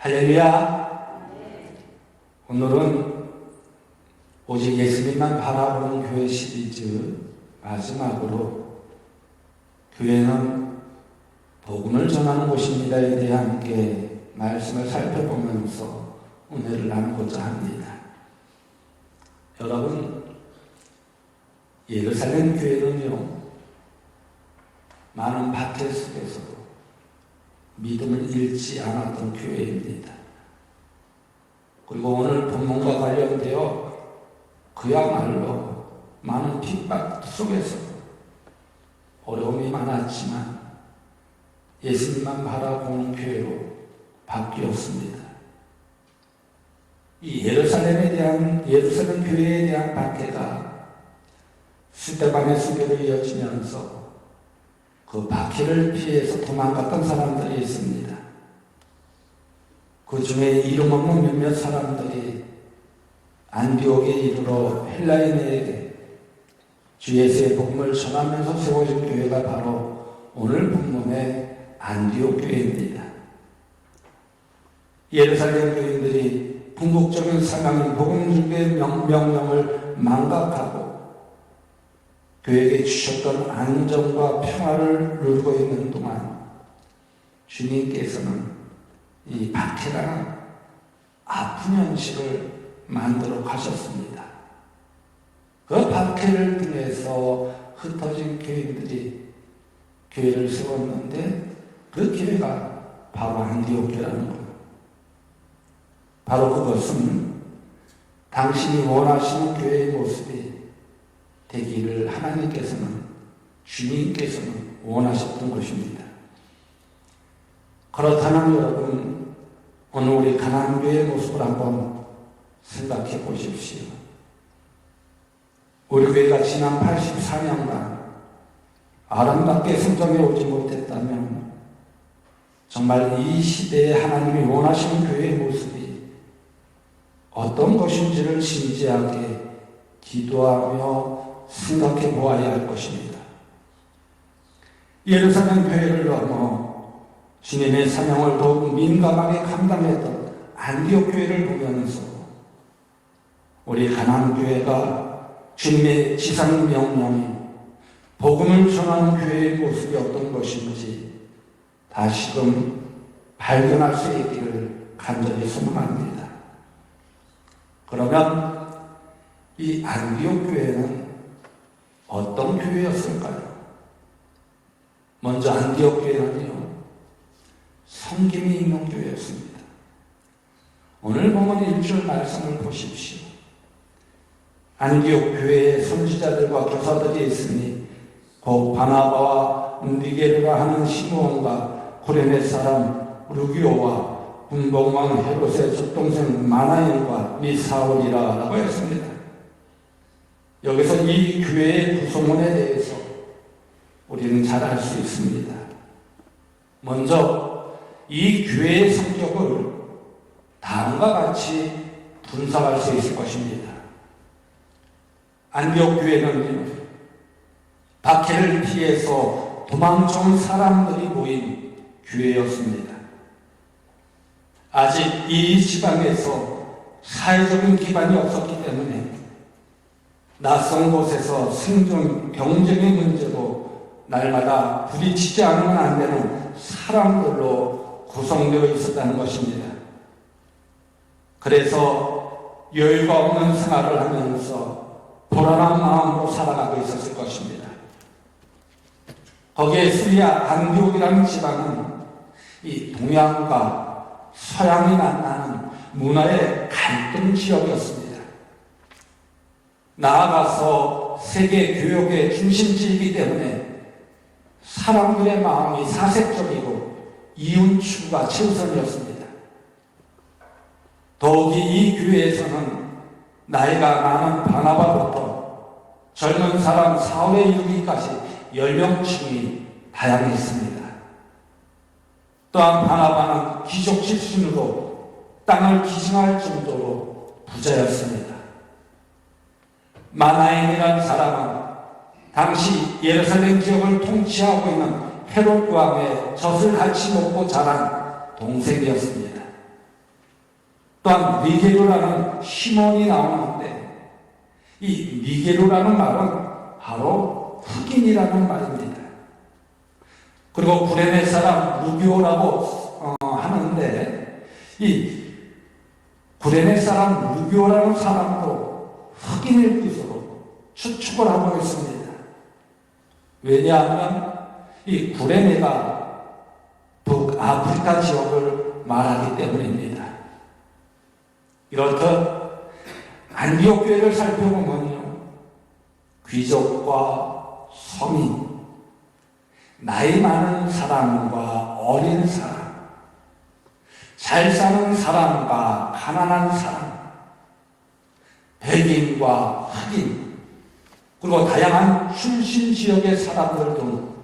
할렐루야. 오늘은 오직 예수님만 바라보는 교회 시리즈 마지막으로 교회는 복음을 전하는 곳입니다에 대한 함께 말씀을 살펴보면서 은혜를 나누고자 합니다. 여러분, 예루살렘 교회는요, 많은 박해 속에서도 믿음을 잃지 않았던 교회입니다. 그리고 오늘 본문과 관련되어 그야말로 많은 핍박 속에서 어려움이 많았지만 예수님만 바라보는 교회로 바뀌었습니다. 이 예루살em 교회에 대한 박해가 스데반의 수교로 이어지면서 그 박해를 피해서 도망갔던 사람들이 있습니다. 그 중에 이름 없는 몇몇 사람들이 안디옥에 이르러 헬라인에게 주 예수의 복음을 전하면서 세워진 교회가 바로 오늘 본문의 안디옥 교회입니다. 예루살렘 교인들이 궁극적인 상황인 복음 중개의 명령을 망각하고 그에게 주셨던 안정과 평화를 누리고 있는 동안 주님께서는 이 박해라는 아픈 현실을 만들어 가셨습니다. 그 박해를 통해서 흩어진 교인들이 교회를 세웠는데 그 교회가 바로 안디옥 교회라는 거예요. 바로 그것은 당신이 원하시는 교회의 모습이 되기를 주님께서는 원하셨던 것입니다. 그렇다면 여러분, 오늘 우리 가나안교회의 모습을 한번 생각해 보십시오. 우리 교회가 지난 84년간 아름답게 성장해 오지 못했다면 정말 이 시대에 하나님이 원하시는 교회의 모습이 어떤 것인지를 진지하게 기도하며 생각해 보아야 할 것입니다. 예루살렘 교회를 넘어 주님의 사명을 더욱 민감하게 감당했던 안디옥 교회를 보면서 우리 가나안 교회가 주님의 지상 명령이 복음을 전하는 교회의 모습이 어떤 것인지 다시금 발견할 수 있기를 간절히 소망합니다. 그러면 이 안디옥 교회는 어떤 교회였을까요? 먼저 안디옥 교회는요, 섬김이 있는 교회였습니다. 오늘 본문 1절 말씀을 보십시오. 안디옥 교회에 선지자들과 교사들이 있으니 곧 바나바와 니게르라 하는 시므온과 쿠레네 사람 루기오와 군복왕 헤롯의 젖동생 마나엘과 미사올이라 라고 했습니다. 여기서 이 교회의 구성원에 대해서 우리는 잘 알 수 있습니다. 먼저 이 교회의 성격을 다음과 같이 분석할 수 있을 것입니다. 안디옥 교회는 박해를 피해서 도망쳐온 사람들이 모인 교회였습니다. 아직 이 지방에서 사회적인 기반이 없었기 때문에 낯선 곳에서 생존, 경쟁의 문제로 날마다 부딪히지 않으면 안 되는 사람들로 구성되어 있었다는 것입니다. 그래서 여유가 없는 생활을 하면서 불안한 마음으로 살아가고 있었을 것입니다. 거기에 시리아 안디옥이라는 지방은 이 동양과 서양이 만나는 문화의 갈등 지역이었습니다. 나아가서 세계 교역의 중심지이기 때문에 사람들의 마음이 사색적이고 이윤 추구가 최우선이었습니다. 더욱이 이 교회에서는 나이가 많은 바나바부터 젊은 사람 사울에 이르기까지 연령층이 다양했습니다. 또한 바나바는 귀족 출신으로 땅을 기증할 정도로 부자였습니다. 마나엘이라는 사람은 당시 예루살렘 지역을 통치하고 있는 헤롯 왕의 젖을 같이 먹고 자란 동생이었습니다. 또한 니게르라는 시몬이 나오는데 이 니게르라는 말은 바로 흑인이라는 말입니다. 그리고 구레네 사람 루비오라고 하는데 이 구레네 사람 루비오라는 사람도 흑인일 것으로 추측을 하고 있습니다. 왜냐하면 이 구레네가 북아프리카 지역을 말하기 때문입니다. 이렇듯 안디옥 교회를 살펴보면요, 귀족과 서민, 나이 많은 사람과 어린 사람, 잘 사는 사람과 가난한 사람, 백인과 흑인, 그리고 다양한 출신 지역의 사람들 등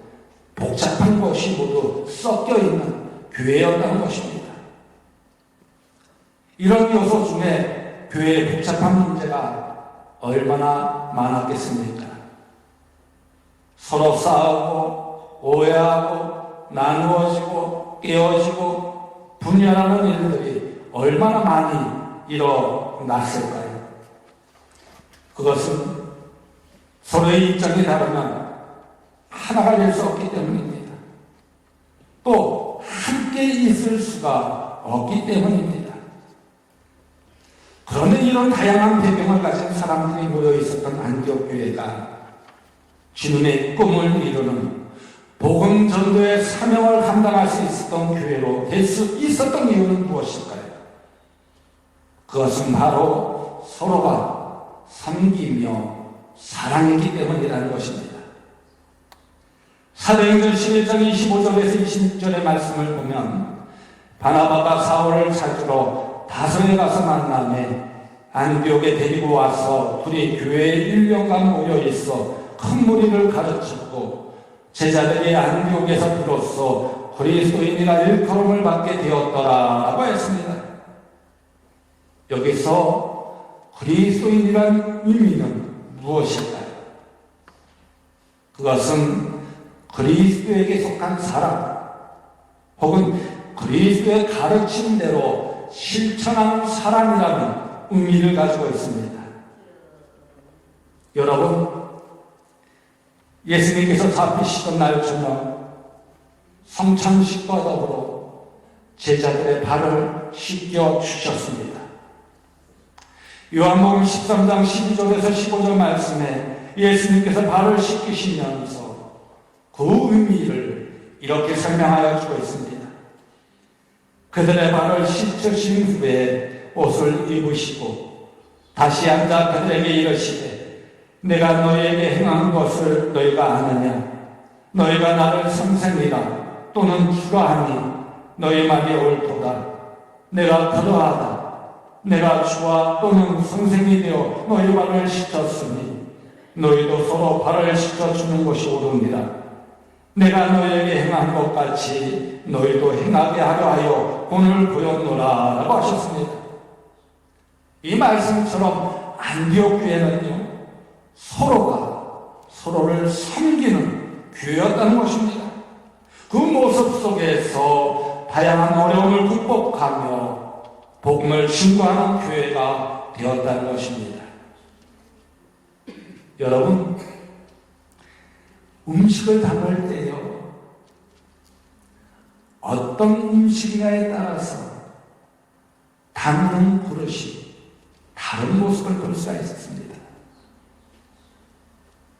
복잡한 것이 모두 섞여 있는 교회였다는 것입니다. 이런 요소 중에 교회의 복잡한 문제가 얼마나 많았겠습니까? 서로 싸우고 오해하고 나누어지고 깨어지고 분열하는 일들이 얼마나 많이 일어났을까요? 그것은 서로의 입장이 다르면 하나가 될 수 없기 때문입니다. 또 함께 있을 수가 없기 때문입니다. 그런데 이런 다양한 배경을 가진 사람들이 모여 있었던 안디옥 교회가 주님의 꿈을 이루는 복음 전도의 사명을 감당할 수 있었던 교회로 될 수 있었던 이유는 무엇일까요? 그것은 바로 서로가 섬기며 사랑했기 때문이라는 것입니다. 사도행전 11장 25절에서 26절의 말씀을 보면 바나바가 사울을 찾으러 다소에 가서 만남에 안디옥에 데리고 와서 둘이 교회에 1년간 모여 있어 큰 무리를 가르쳤고 제자들이 안디옥에서 비로소 그리스도인이라 일컬음을 받게 되었더라라고 했습니다. 여기서 그리스도인이라는 의미는 무엇일까요? 그것은 그리스도에게 속한 사람 혹은 그리스도의 가르침대로 실천하는 사람이라는 의미를 가지고 있습니다. 여러분, 예수님께서 잡히시던 날 저녁 성찬식과 더불어 제자들의 발을 씻겨 주셨습니다. 요한복음 13장 12절에서 15절 말씀에 예수님께서 발을 씻기시면서 그 의미를 이렇게 설명하여 주고 있습니다. 그들의 발을 씻으신 후에 옷을 입으시고 다시 앉아 그들에게 이르시되 내가 너희에게 행한 것을 너희가 아느냐? 너희가 나를 선생이라 또는 주라 하니 너희 말이 옳도다. 내가 그러하다. 내가 주와 또는 선생이 되어 너희 발을 씻었으니 너희도 서로 발을 씻어주는 것이 옳으니라. 내가 너희에게 행한 것 같이 너희도 행하게 하려 하여 본을 보였노라 라고 하셨습니다. 이 말씀처럼 안디옥 교회는요, 서로가 서로를 섬기는 교회였다는 것입니다. 그 모습 속에서 다양한 어려움을 극복하며 복음을 증거하는 교회가 되었다는 것입니다. 여러분, 음식을 담을 때요, 어떤 음식이냐에 따라서 담는 그릇이 다른 모습을 볼 수가 있었습니다.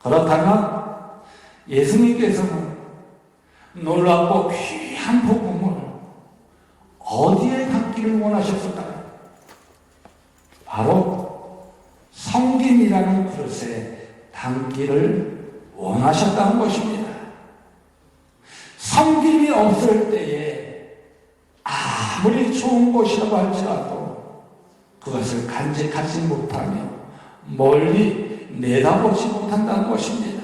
그렇다면 예수님께서는 놀랍고 귀한 복음을 어디에 담기를 원하셨을까요? 바로 성김이라는 그릇에 담기를 원하셨다는 것입니다. 성김이 없을 때에 아무리 좋은 것이라고 할지라도 그것을 간직하지 못하며 멀리 내다보지 못한다는 것입니다.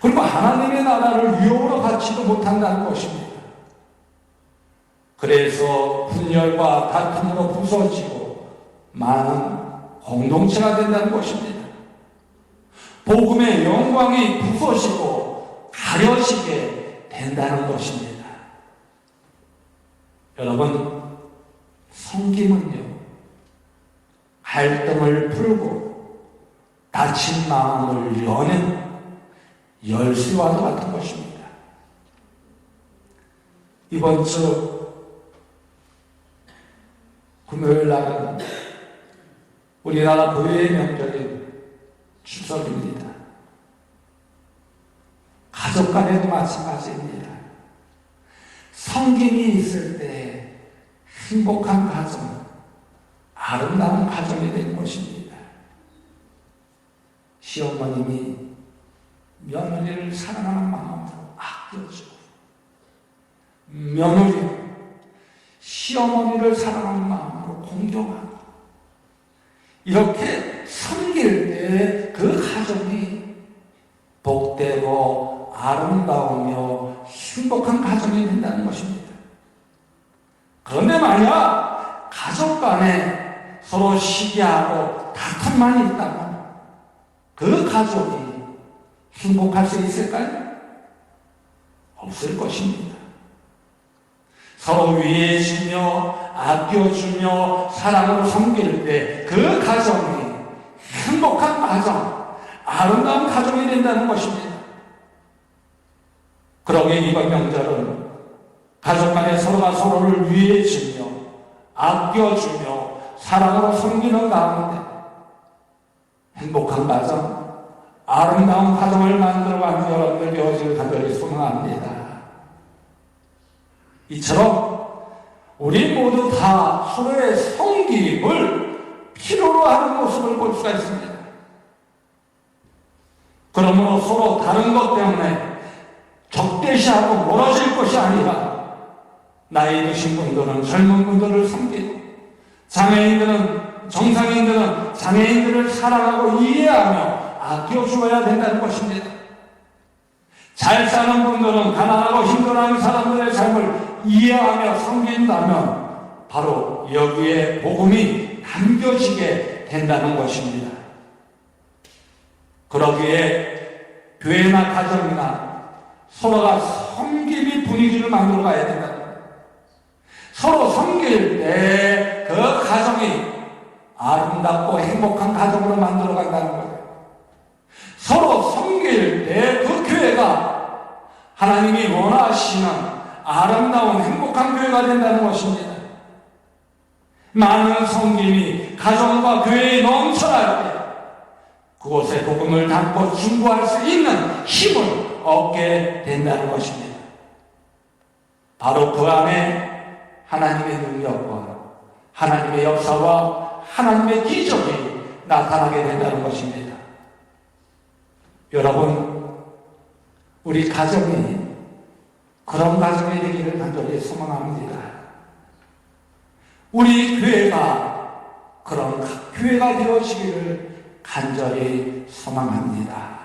그리고 하나님의 나라를 위협으로 갖지도 못한다는 것입니다. 그래서 분열과 다툼으로 부서지고 많은 공동체가 된다는 것입니다. 복음의 영광이 부서지고 가려지게 된다는 것입니다. 여러분, 섬김은요, 갈등을 풀고 다친 마음을 여는 열쇠와도 같은 것입니다. 이번 주 금요일 날은 우리나라 고유의 명절인 추석입니다. 가족 간에도 마찬가지입니다. 성김이 있을 때 행복한 가정, 아름다운 가정이 되는 것입니다. 시어머님이 며느리를 사랑하는 마음으로 아껴주고, 며느리는 시어머니를 사랑하는 마음으로 공경하고, 이렇게 섬길 때 그 가정이 복되고 아름다우며 행복한 가정이 된다는 것입니다. 그런데 만약 가족 간에 서로 시기하고 다툼만 있다면 그 가족이 행복할 수 있을까요? 없을 것입니다. 서로 위해주며 아껴주며 사랑으로 섬길 때 그 가정이 행복한 가정, 아름다운 가정이 된다는 것입니다. 그러기에 이번 명절은 가족 간에 서로가 서로를 위해주며 아껴주며 사랑으로 섬기는 가운데 행복한 가정, 아름다운 가정을 만들어가는 여러분들 되어질 간절히 소망합니다. 이처럼 우리 모두 다 서로의 섬김을 필요로 하는 모습을 볼 수가 있습니다. 그러므로 서로 다른 것 때문에 적대시하고 멀어질 것이 아니라 나이 드신 분들은 젊은 분들을 섬기고, 장애인들은 정상인들은 장애인들을 사랑하고 이해하며 아껴주어야 된다는 것입니다. 잘 사는 분들은 가난하고 힘들어하는 사람들의 삶을 이해하며 섬긴다면 바로 여기에 복음이 담겨지게 된다는 것입니다. 그러기에 교회나 가정이나 서로가 섬김의 분위기를 만들어 가야 된다. 서로 섬길 때 그 가정이 아름답고 행복한 가정으로 만들어 간다는 거예요. 서로 섬길 때 그 교회가 하나님이 원하시는 아름다운 행복한 교회가 된다는 것입니다. 많은 섬김이 가정과 교회에 넘쳐날 때 그곳에 복음을 담고 중보할 수 있는 힘을 얻게 된다는 것입니다. 바로 그 안에 하나님의 능력과 하나님의 역사와 하나님의 기적이 나타나게 된다는 것입니다. 여러분, 우리 가정이 그런 가정이 되기를 간절히 소망합니다. 우리 교회가 그런 교회가 되어지기를 간절히 소망합니다.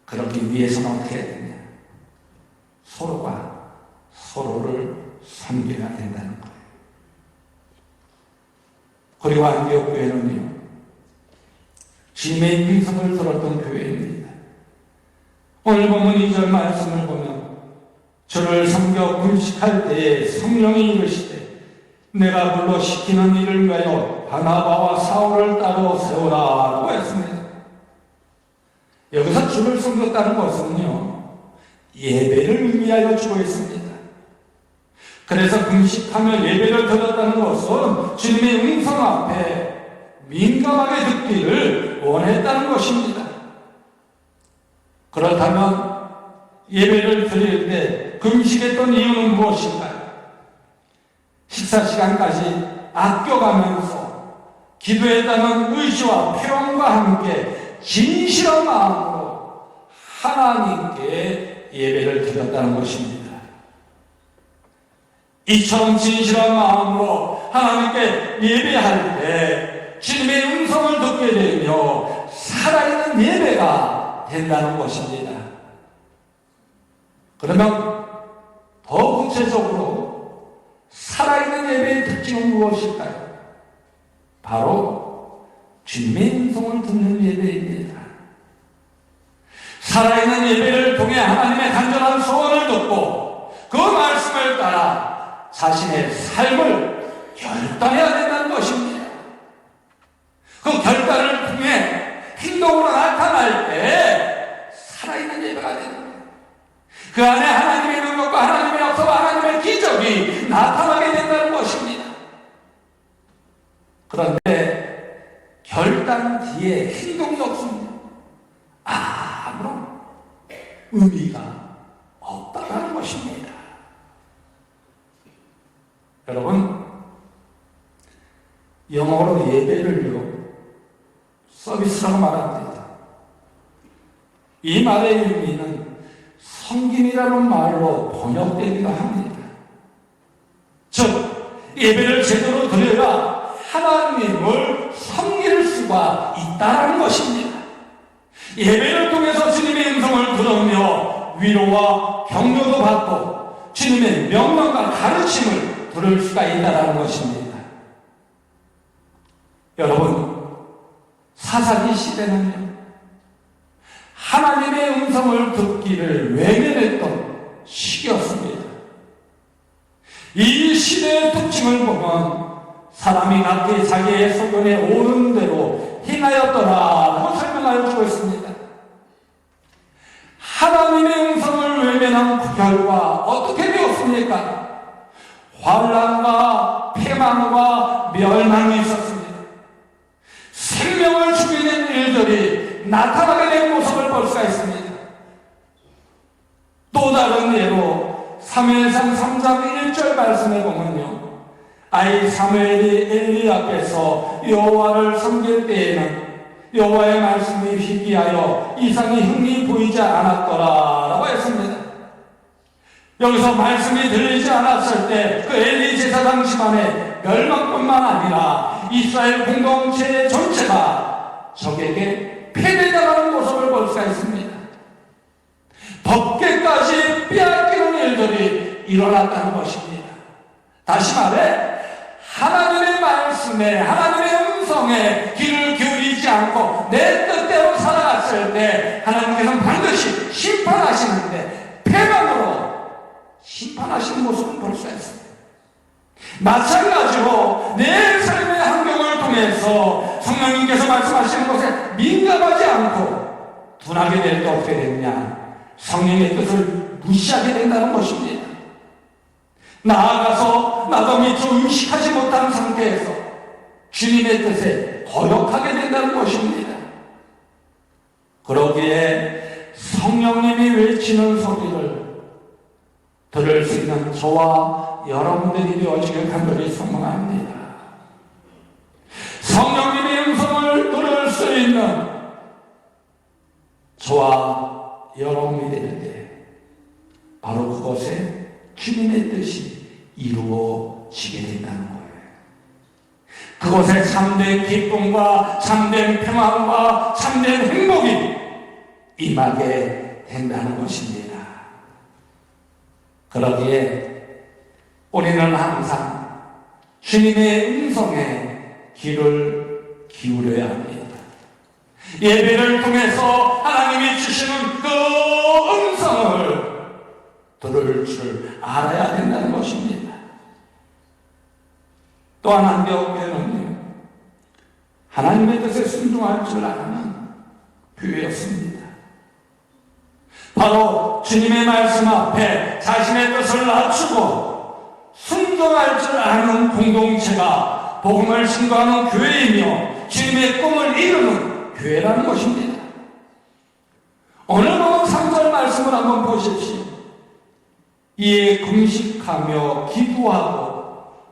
그러기 위해서는 어떻게 해야 되냐? 서로가 서로를 섬겨야 된다는 거예요. 그리고 안디옥 교회는요, 주님의 인성을 들었던 교회입니다. 오늘 보면 2절 말씀을 보면 주를 섬겨 금식할 때에 성령이 이르시되 내가 불러 시키는 일을 위하여 바나바와 사울을 따로 세우라고 했습니다. 여기서 주를 섬겼다는 것은요, 예배를 위하여 주고 있습니다. 그래서 금식하며 예배를 드렸다는 것은 주님의 음성 앞에 민감하게 듣기를 원했다는 것입니다. 그렇다면 예배를 드릴 때 금식했던 이유는 무엇인가요? 식사 시간까지 아껴가면서 기도했다는 의지와 표현과 함께 진실한 마음으로 하나님께 예배를 드렸다는 것입니다. 이처럼 진실한 마음으로 하나님께 예배할 때 주님의 음성을 듣게 되며 살아있는 예배가 된다는 것입니다. 그러면 더 구체적으로 살아있는 예배의 특징은 무엇일까요? 바로 주님의 음성을 듣는 예배입니다. 살아있는 예배를 통해 하나님의 간절한 소원을 듣고 그 말씀을 따라 자신의 삶을 결단해야 된다는 것입니다. 그 결단을 통해 행동으로 나타날 때 살아있는 예배가 되는 거예요. 그 안에 하나님의 능력과 하나님의 역사와 하나님의 기적이 나타나게 된다는 것입니다. 그런데 결단 뒤에 행동이 없습니다. 아무런 의미가 없다는 것입니다. 여러분, 영어로 예배를요, 서비스라고 말합니다. 이 말의 의미는 섬김이라는 말로 번역되기도 합니다. 즉, 예배를 제대로 드려야 하나님을 섬길 수가 있다는 것입니다. 예배를 통해서 주님의 음성을 들으며 위로와 격려도 받고 주님의 명령과 가르침을 들을 수가 있다는 것입니다. 여러분, 사사기 시대는요, 하나님의 음성을 듣기를 외면했던 시기였습니다. 이 시대의 특징을 보면 사람이 각기 자기의 소견에 오는 대로 행하였더라고 설명하여 주고 있습니다. 하나님의 음성을 외면한 그 결과 어떻게 되었습니까? 환난과 패망과 멸망이 있었습니다. 생명을 죽이는 일들이 나타나게 된 모습을 볼 수가 있습니다. 또 다른 예로 사무엘상 3장 1절 말씀에 보면요, 아이 사무엘이 엘리 앞에서 여호와를 섬길 때에는 여호와의 말씀이 희귀하여 이상이 흥이 보이지 않았더라라고 했습니다. 여기서 말씀이 들리지 않았을 때 그 엘리 제사장 집안의 멸망뿐만 아니라 이스라엘 공동체 전체가 적에게 패배당하는 모습을 볼 수가 있습니다. 법계까지 빼앗기는 일들이 일어났다는 것입니다. 다시 말해 하나님의 말씀에, 하나님의 음성에 귀를 기울이지 않고 내 뜻대로 살아갔을 때 하나님께서는 반드시 심판하시는데 패망으로 심판하시는 모습을 볼 수가 있습니다. 마찬가지로 내 삶의 환경을 통해서 성령님께서 말씀하시는 것에 민감하지 않고 둔하게 될 때 어떻게 되느냐, 성령의 뜻을 무시하게 된다는 것입니다. 나아가서 나도 미처 의식하지 못한 상태에서 주님의 뜻에 거역하게 된다는 것입니다. 그러기에 성령님이 외치는 소리를 들을 수 있는 저와 여러분들이 되어지길 간절히 소망합니다. 성령님의 음성을 들을 수 있는 저와 여러분이 되는데 바로 그것에 주님의 뜻이 이루어지게 된다는 거예요. 그것에 참된 기쁨과 참된 평안과 참된 행복이 임하게 된다는 것입니다. 그러기에 우리는 항상 주님의 음성에 귀를 기울여야 합니다. 예배를 통해서 하나님이 주시는 그 음성을 들을 줄 알아야 된다는 것입니다. 또한 안디옥교회는요, 하나님의 뜻에 순종할 줄 아는 교회였습니다. 바로 주님의 말씀 앞에 자신의 뜻을 낮추고 순종할 줄 아는 공동체가 복음을 증거하는 교회이며 주님의 꿈을 이루는 교회라는 것입니다. 오늘 본 3절 말씀을 한번 보십시오. 이에 금식하며 기도하고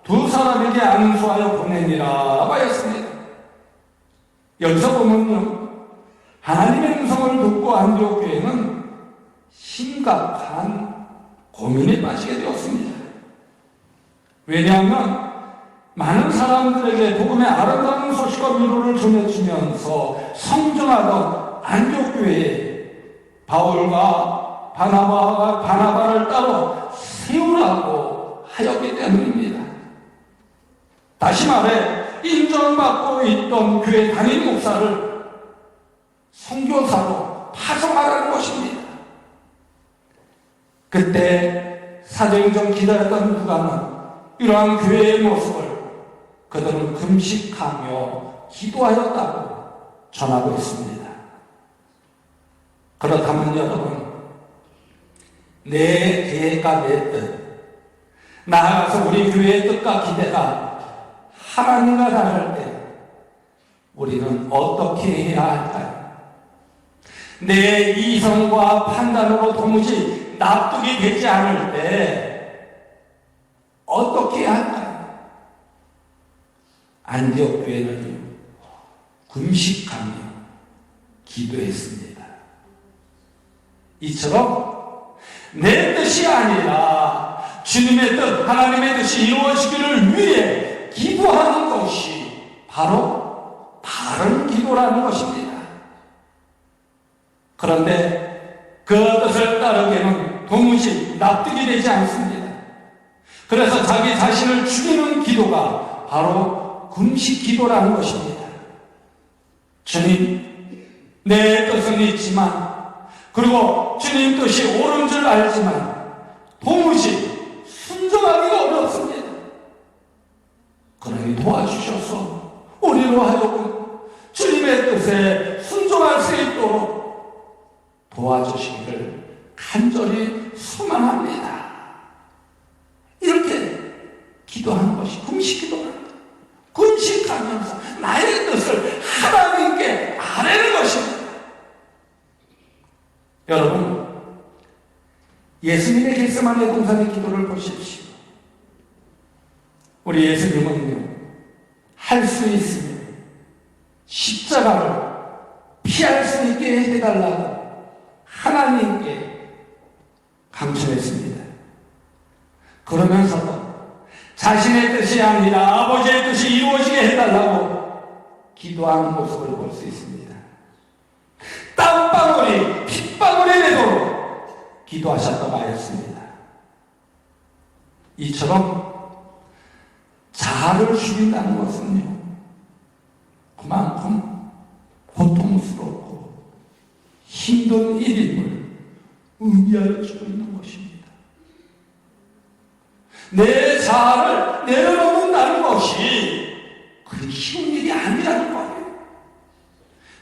두 사람에게 안수하여 보내니라 하였습니다. 여기서 보면요, 하나님의 음성을 듣고 안디옥 교회는 심각한 고민에 빠지게 되었습니다. 왜냐하면 많은 사람들에게 복음의 아름다운 소식과 위로를 전해주면서 성장하던 안디옥 교회에 바울과 바나바를 따로 세우라고 하였기 때문입니다. 다시 말해 인정받고 있던 교회 담임 목사를 선교사로 파송하라는 것입니다. 그때 사도행전 기다렸던 누가는 이러한 교회의 모습을 그들은 금식하며 기도하였다고 전하고 있습니다. 그렇다면 여러분, 내 계획과 내 뜻, 나아가서 우리 교회의 뜻과 기대가 하나님과 다를 때 우리는 어떻게 해야 할까요? 내 이성과 판단으로 도무지 납득이 되지 않을 때 어떻게 해야 할까요? 안디옥 교회는요, 금식하며 기도했습니다. 이처럼 내 뜻이 아니라 주님의 뜻, 하나님의 뜻이 이루어지기를 위해 기도하는 것이 바로 바른 기도라는 것입니다. 그런데 그 뜻을 따르기에는 도무지 납득이 되지 않습니다. 그래서 자기 자신을 죽이는 기도가 바로 금식 기도라는 것입니다. 주님, 내 뜻은 있지만, 그리고 주님 뜻이 옳은 줄 알지만 도무지 순종하기가 어렵습니다. 그러니 도와주셔서 우리로 하여금 주님의 뜻에 순종할 수 있도록 도와주시기를 간절히 소망합니다. 이렇게 기도하는 것이 금식 기도라는 거예요. 금식하면서 나의 뜻을 하나님께 아뢰는 것입니다. 여러분, 예수님의 겟세마네 동산의 기도를 보십시오. 우리 예수님은요, 할 수 있으면 십자가를 피할 수 있게 해달라고 하나님께 강청했습니다. 그러면서도 자신의 뜻이 아니라 아버지의 뜻이 이루어지게 해달라고 기도하는 모습을 볼 수 있습니다. 땀방울이 핏방울이 되도록 기도하셨다고 하였습니다. 이처럼 자아를 죽인다는 것은요, 그만큼 고통스럽고 힘든 일임을 의미하여 주고 있는 것입니다. 내 자아를 내려놓는다는 것이 그리 쉬운 일이 아니라는 거예요.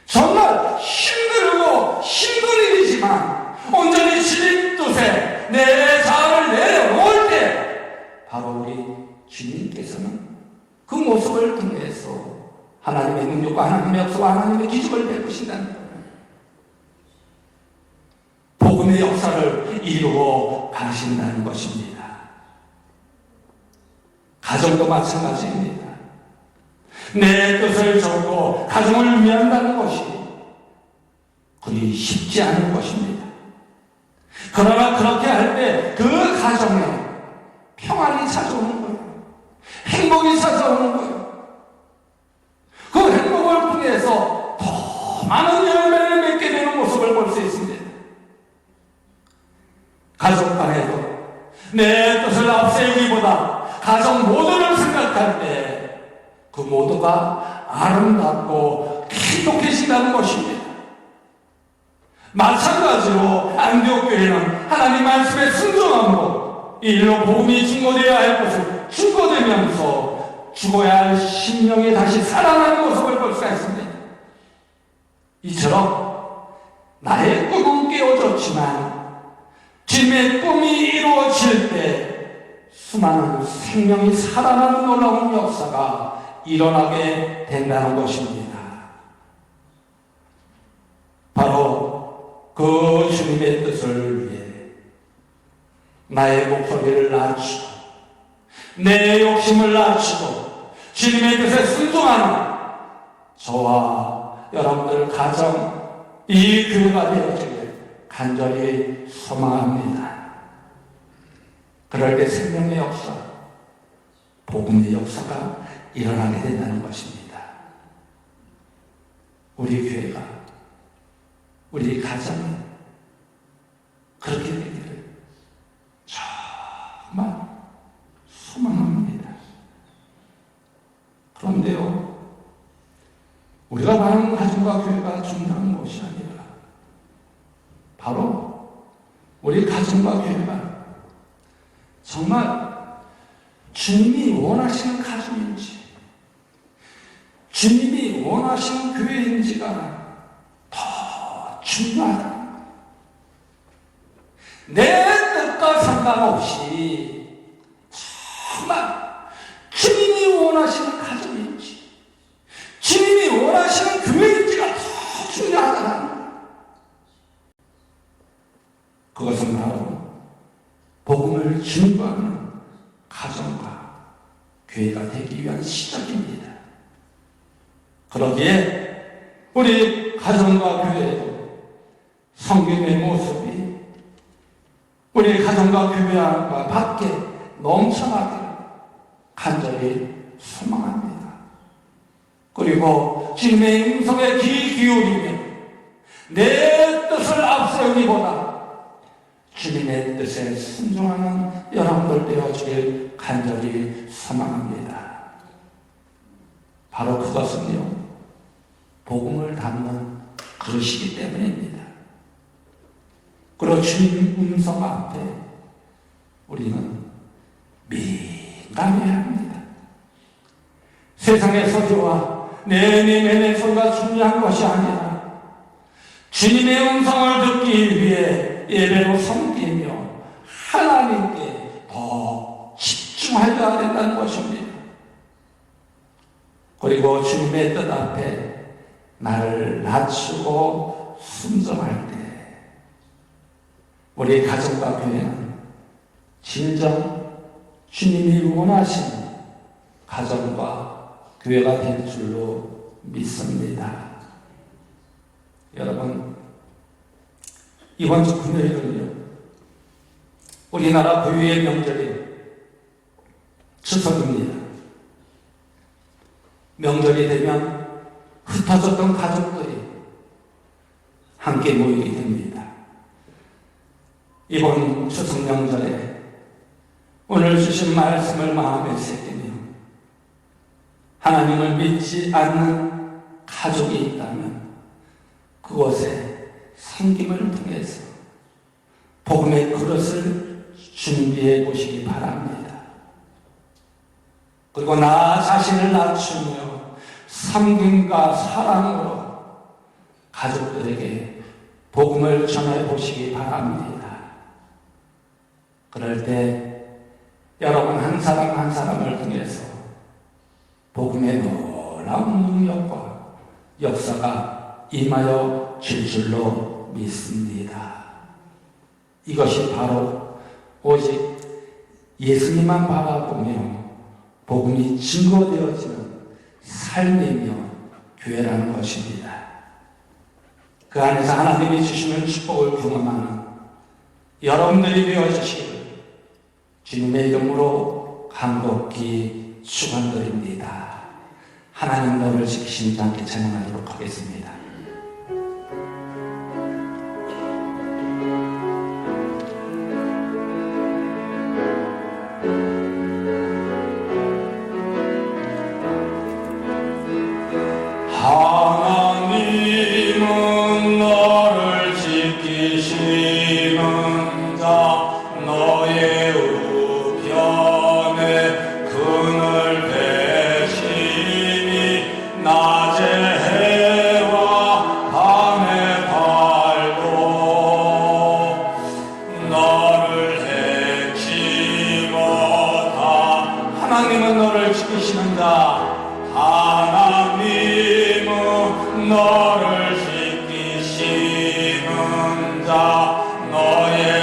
정말 힘들고 힘든 일이지만 온전히 주님 뜻에 내 자아를 내려놓을 때 바로 우리 주님께서는 그 모습을 통해서 하나님의 능력과 하나님의 역사와 하나님의 기적을 베푸신다는 거예요. 복음의 역사를 이루어 가신다는 것입니다. 가정도 마찬가지입니다. 내 뜻을 접고 가정을 위한다는 것이 그리 쉽지 않은 것입니다. 그러나 그렇게 할 때 그 가정에 평안이 찾아오는 거예요. 행복이 찾아오는 거예요. 그 행복을 통해서 더 많은 열매를 맺게 되는 모습을 볼 수 있습니다. 가족 간에도 내 뜻을 앞세우기보다 가정 모두를 생각할 때 그 모두가 아름답고 행복해진다는 것입니다. 마찬가지로 안디옥 교회는 하나님 말씀에 순종함으로 이 일로 복음이 증거되어야 할 것을 증거되면서 죽어야 할 심령이 다시 살아나는 모습을 볼 수가 있습니다. 이처럼 나의 꿈은 깨어졌지만 주님의 꿈이 이루어질 때 수많은 생명이 살아나는 놀라운 역사가 일어나게 된다는 것입니다. 바로 그 주님의 뜻을 위해 나의 목소리를 낮추고 내 욕심을 낮추고 주님의 뜻에 순종하는 저와 여러분들 가정 이 교회가 되어지길 간절히 소망합니다. 그럴 때 생명의 역사, 복음의 역사가 일어나게 된다는 것입니다. 우리 교회가, 우리 가정이 그렇게 되기를 정말 소망합니다. 그런데요, 우리가 말하는 가정과 교회가 중요한 것이 아니라 바로 우리 가정과 교회가 정말 주님이 원하시는 가정인지 주님이 원하시는 교회인지가 더 중요하다. 내 뜻과 상관없이 정말 주님이 원하시는 가정인지, 주님이 원하시는 교회인지가 더 중요하다. 그것은 바로 복음을 증거하는 가정과 교회가 되기 위한 시작입니다. 그러기에 우리 가정과 교회도 성경의 모습이 우리 가정과 교회와 밖에 넘쳐나기를 간절히 소망합니다. 그리고 주님의 음성에 귀 기울이며 내 뜻을 앞세우기보다 주님의 뜻에 순종하는 여러분들 되어주길 간절히 소망합니다. 바로 그것은요, 복음을 담는 그릇이기 때문입니다. 그리고 주님 음성 앞에 우리는 민감해야 합니다. 세상의 소리와 내내 소리가 중요한 것이 아니라 주님의 음성을 듣기 위해 예배로 섬기며 하나님께 더 집중하여야 된다는 것입니다. 그리고 주님의 뜻 앞에 나를 낮추고 순종할 때 우리 가정과 교회는 진정 주님이 원하시는 가정과 교회가 될 줄로 믿습니다. 여러분, 이번 주 금요일은요, 우리나라 고유의 명절이 추석입니다. 명절이 되면 흩어졌던 가족들이 함께 모이게 됩니다. 이번 추석 명절에 오늘 주신 말씀을 마음에 새기며 하나님을 믿지 않는 가족이 있다면 그곳에 섬김을 통해서 복음의 그릇을 준비해 보시기 바랍니다. 그리고 나 자신을 낮추며 섬김과 사랑으로 가족들에게 복음을 전해 보시기 바랍니다. 그럴 때 여러분 한 사람 한 사람을 통해서 복음의 놀라운 능력과 역사가 임하여 줄 줄로 믿습니다. 이것이 바로 오직 예수님만 바라보며 복음이 증거되어지는 삶이며 교회라는 것입니다. 그 안에서 하나님이 주시는 축복을 경험하는 여러분들이 되어주시기를 주님의 이름으로 간곡히 축원드립니다. 하나님 너를 지키시는 자께 찬양하도록 하겠습니다. 하나님은 너를 지키시는 자 너의 우편에 그늘 대시니 낮에 해와 밤에 달도 너를 해치 못하. 하나님은 너를 지키시는 자 하나님은 너를 지키시는 자 너의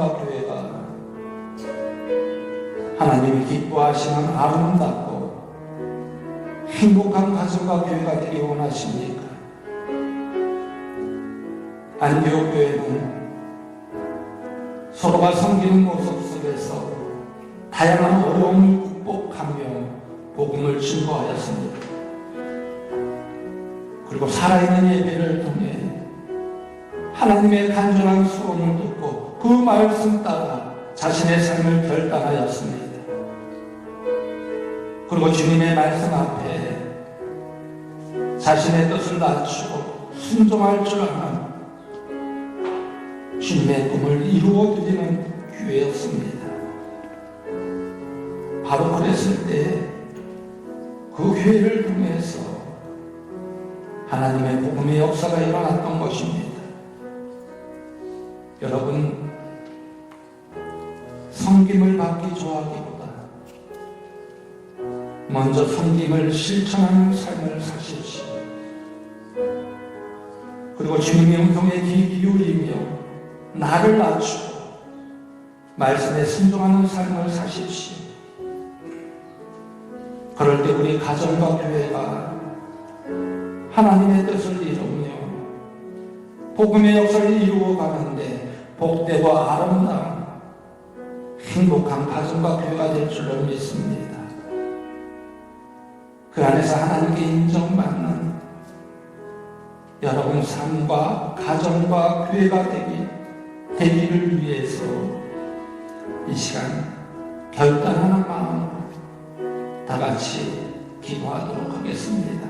가정과 교회가 하나님이 기뻐하시는 아름답고 행복한 가정과 교회가 되기 원하십니까? 안디옥 교회는 서로가 섬기는 모습 속에서 다양한 어려움을 극복하며 복음을 증거하였습니다. 그리고 살아있는 예배를 통해 하나님의 간절한 소원을 듣고 그 말씀 따라 자신의 삶을 결단하였습니다. 그리고 주님의 말씀 앞에 자신의 뜻을 낮추고 순종할 줄 아는 주님의 꿈을 이루어드리는 교회였습니다. 바로 그랬을 때 그 교회를 통해서 하나님의 복음의 역사가 일어났던 것입니다. 여러분, 섬김을 받기 좋아하기보다 먼저 섬김을 실천하는 삶을 사십시오. 그리고 주님의 음성에 귀 기울이며 나를 낮추고 말씀에 순종하는 삶을 사십시오. 그럴 때 우리 가정과 교회가 하나님의 뜻을 이루며 복음의 역사를 이루어 가는데 복되고 아름다운 행복한 가정과 교회가 될 줄로 믿습니다. 그 안에서 하나님께 인정받는 여러분 삶과 가정과 교회가 되기를 위해서 이 시간 결단하는 마음으로 다 같이 기도하도록 하겠습니다.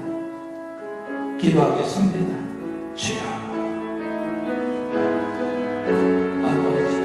기도하겠습니다. 주여, 아버지,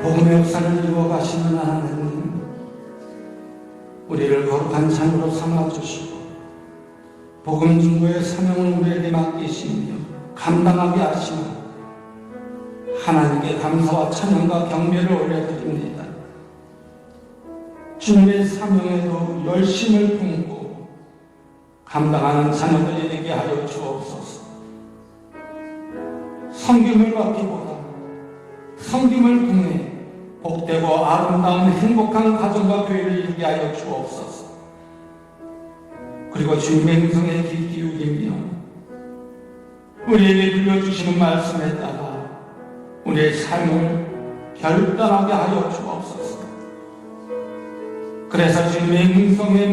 복음의 역사를 이루어가시는 하나님, 우리를 거룩한 자녀로 삼아주시고 복음 증거의 사명을 우리에게 맡기시며 감당하게 하시는 하나님께 감사와 찬양과 경배를 올려드립니다. 주님의 사명에도 열심을 품고 감당하는 자녀들이 되게 하여 주옵소서. 섬김을 받기보다 섬김을 통해 복되고 아름다운 행복한 가정과 교회를 이루게 하여 주옵소서. 그리고 주님의 음성에 귀 기울이며 우리에게 들려주시는 말씀에 따라 우리의 삶을 결단하게 하여 주옵소서. 그래서 주님의 음성의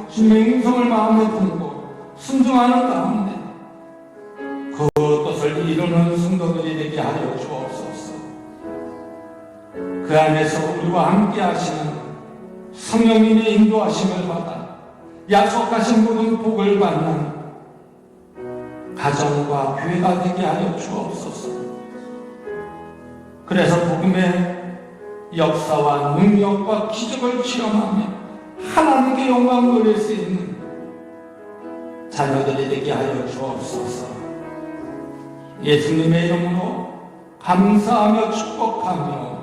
주님의 음성을 마음에 품고 순종하는 가운데 그 뜻을 이루는 성도들이 되게 하여 주옵소서. 그 안에서 우리와 함께 하시는 성령님의 인도하심을 받아 약속하신 모든 복을 받는 가정과 교회가 되게 하여 주옵소서. 그래서 복음의 역사와 능력과 기적을 체험하며 하나님께 영광 돌릴 수 있는 자녀들이 되게 하여 주옵소서. 예수님의 이름으로 감사하며 축복하며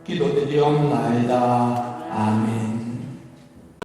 기도드리옵나이다. 아멘.